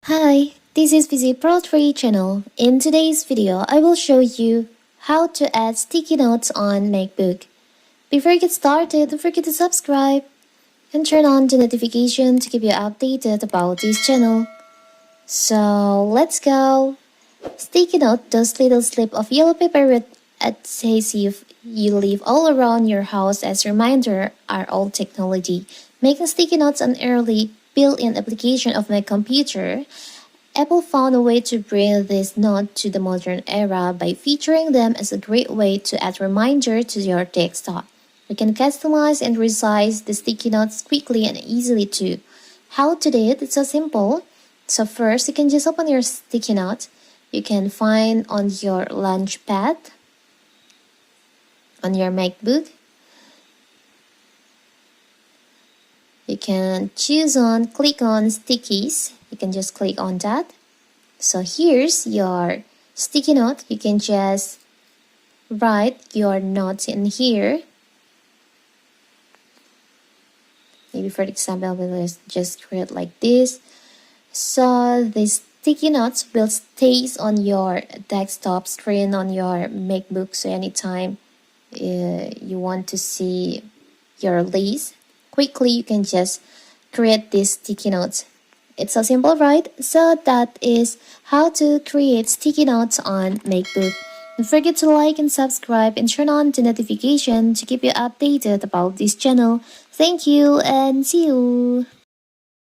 Hi, this is VZ Pro 3 channel. In today's video, I will show you how to add sticky notes on MacBook. Before you get started, don't forget to subscribe and turn on the notification to keep you updated about this channel. So let's go. Sticky note, those little slip of yellow paper with adhesive you leave all around your house as a reminder, are old technology. Making sticky notes an early built-in application of my computer. Apple found a way to bring this note to the modern era by featuring them as a great way to add reminder to your desktop. You can customize and resize the sticky notes quickly and easily too. How to do it? It's so simple. So first, you can just open your sticky note. You can find on your launch pad on your MacBook. You can click on stickies. You can just click on that. So here's your sticky note. You can just write your notes in here. Maybe for example, we'll just create like this. So the sticky notes will stay on your desktop screen on your MacBook. So anytime you want to see your list quickly, you can just create these sticky notes. It's so simple, right? So that is how to create sticky notes on MacBook. Don't forget to like and subscribe and turn on the notification to keep you updated about this channel. Thank you and see you!